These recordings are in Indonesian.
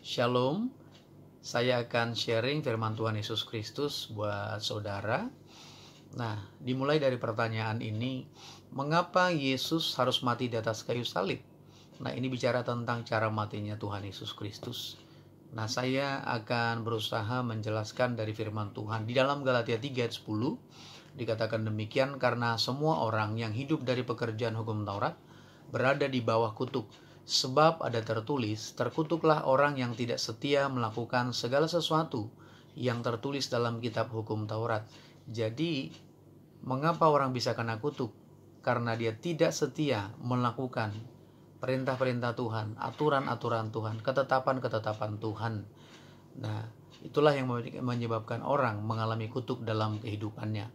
Shalom, saya akan sharing firman Tuhan Yesus Kristus buat saudara. Nah, dimulai dari pertanyaan ini, mengapa Yesus harus mati di atas kayu salib? Nah, ini bicara tentang cara matinya Tuhan Yesus Kristus. Nah, saya akan berusaha menjelaskan dari firman Tuhan. Di dalam Galatia 3 ayat 10, dikatakan demikian, karena semua orang yang hidup dari pekerjaan hukum Taurat berada di bawah kutuk. Sebab ada tertulis, terkutuklah orang yang tidak setia melakukan segala sesuatu yang tertulis dalam kitab hukum Taurat. Jadi, mengapa orang bisa kena kutuk? Karena dia tidak setia melakukan perintah-perintah Tuhan, aturan-aturan Tuhan, ketetapan-ketetapan Tuhan. Nah, itulah yang menyebabkan orang mengalami kutuk dalam kehidupannya.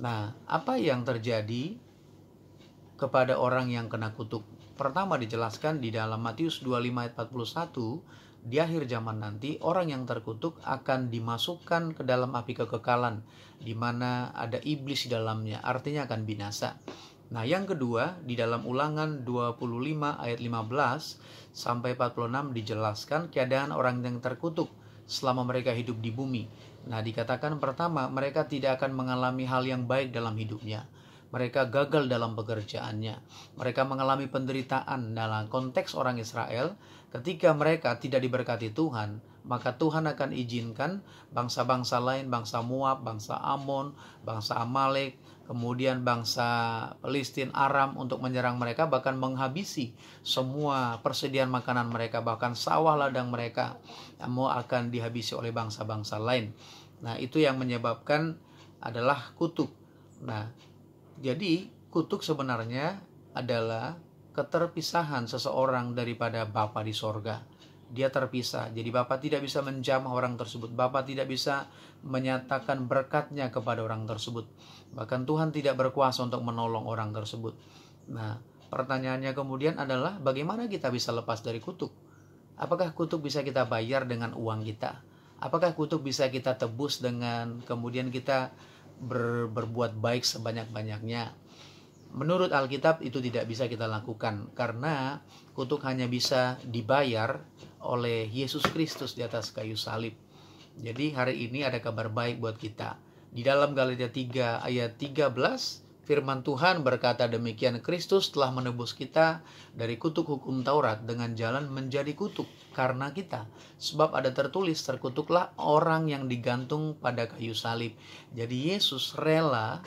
Nah, apa yang terjadi kepada orang yang kena kutuk? Pertama dijelaskan di dalam Matius 25 ayat 41, di akhir zaman nanti orang yang terkutuk akan dimasukkan ke dalam api kekekalan, di mana ada iblis di dalamnya, artinya akan binasa. Nah, yang kedua di dalam Ulangan 25 ayat 15 sampai 46 dijelaskan keadaan orang yang terkutuk selama mereka hidup di bumi. Nah, dikatakan pertama, mereka tidak akan mengalami hal yang baik dalam hidupnya. Mereka gagal dalam pekerjaannya. Mereka mengalami penderitaan dalam konteks orang Israel. Ketika mereka tidak diberkati Tuhan, maka Tuhan akan izinkan bangsa-bangsa lain, bangsa Moab, bangsa Amon, bangsa Amalek, kemudian bangsa Palestina, Aram untuk menyerang mereka, bahkan menghabisi semua persediaan makanan mereka, bahkan sawah ladang mereka mau akan dihabisi oleh bangsa-bangsa lain. Nah, itu yang menyebabkan adalah kutuk. Nah, jadi kutuk sebenarnya adalah keterpisahan seseorang daripada Bapa di sorga. Dia terpisah, jadi Bapa tidak bisa menjamah orang tersebut. Bapa tidak bisa menyatakan berkatnya kepada orang tersebut. Bahkan Tuhan tidak berkuasa untuk menolong orang tersebut. Nah, pertanyaannya kemudian adalah bagaimana kita bisa lepas dari kutuk? Apakah kutuk bisa kita bayar dengan uang kita? Apakah kutuk bisa kita tebus dengan kemudian kita berbuat baik sebanyak-banyaknya? Menurut Alkitab itu tidak bisa kita lakukan, karena kutuk hanya bisa dibayar oleh Yesus Kristus di atas kayu salib. Jadi hari ini ada kabar baik buat kita. Di dalam Galatia 3 ayat 13, firman Tuhan berkata demikian, Kristus telah menebus kita dari kutuk hukum Taurat dengan jalan menjadi kutuk karena kita. Sebab ada tertulis, terkutuklah orang yang digantung pada kayu salib. Jadi Yesus rela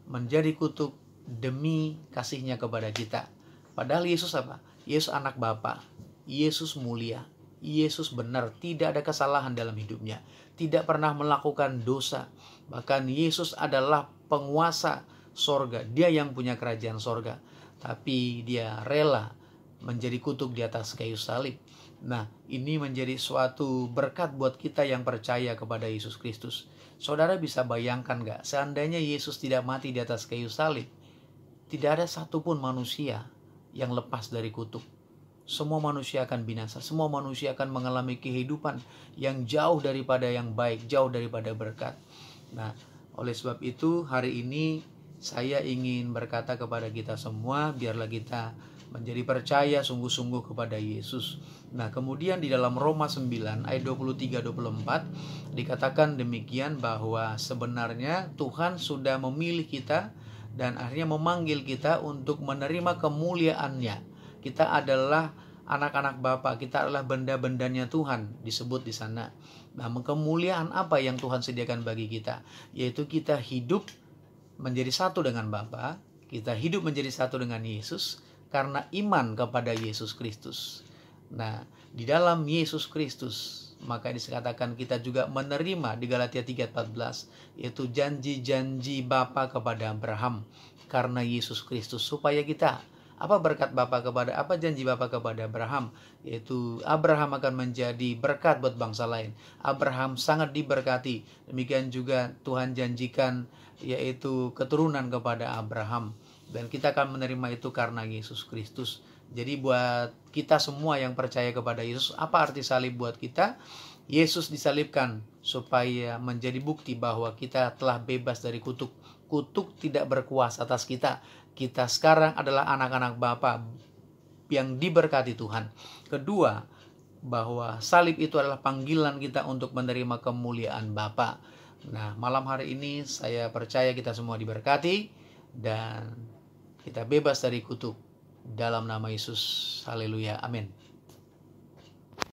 menjadi kutuk demi kasihnya kepada kita. Padahal Yesus apa? Yesus anak Bapa. Yesus mulia. Yesus benar, tidak ada kesalahan dalam hidupnya. Tidak pernah melakukan dosa. Bahkan Yesus adalah penguasa sorga. Dia yang punya kerajaan sorga. Tapi dia rela menjadi kutuk di atas kayu salib. Nah, ini menjadi suatu berkat buat kita yang percaya kepada Yesus Kristus. Saudara bisa bayangkan gak, seandainya Yesus tidak mati di atas kayu salib, tidak ada satupun manusia yang lepas dari kutuk. Semua manusia akan binasa. Semua manusia akan mengalami kehidupan yang jauh daripada yang baik, jauh daripada berkat. Nah, oleh sebab itu hari ini saya ingin berkata kepada kita semua, biarlah kita menjadi percaya sungguh-sungguh kepada Yesus. Nah, kemudian di dalam Roma 9 ayat 23-24 dikatakan demikian, bahwa sebenarnya Tuhan sudah memilih kita dan akhirnya memanggil kita untuk menerima kemuliaannya. Kita adalah anak-anak Bapa, kita adalah benda-bendanya Tuhan, disebut di sana. Nah, kemuliaan apa yang Tuhan sediakan bagi kita? Yaitu kita hidup menjadi satu dengan Bapa, kita hidup menjadi satu dengan Yesus karena iman kepada Yesus Kristus. Nah, di dalam Yesus Kristus maka dikatakan kita juga menerima di Galatia 3:14, yaitu janji-janji Bapa kepada Abraham karena Yesus Kristus, supaya kita apa janji Bapa kepada Abraham, yaitu Abraham akan menjadi berkat buat bangsa lain. Abraham sangat diberkati. Demikian juga Tuhan janjikan yaitu keturunan kepada Abraham, dan kita akan menerima itu karena Yesus Kristus. Jadi buat kita semua yang percaya kepada Yesus, apa arti salib buat kita? Yesus disalibkan supaya menjadi bukti bahwa kita telah bebas dari kutuk. Kutuk tidak berkuasa atas kita. Kita sekarang adalah anak-anak Bapa yang diberkati Tuhan. Kedua, bahwa salib itu adalah panggilan kita untuk menerima kemuliaan Bapa. Nah, malam hari ini saya percaya kita semua diberkati dan kita bebas dari kutuk dalam nama Yesus. Haleluya. Amin.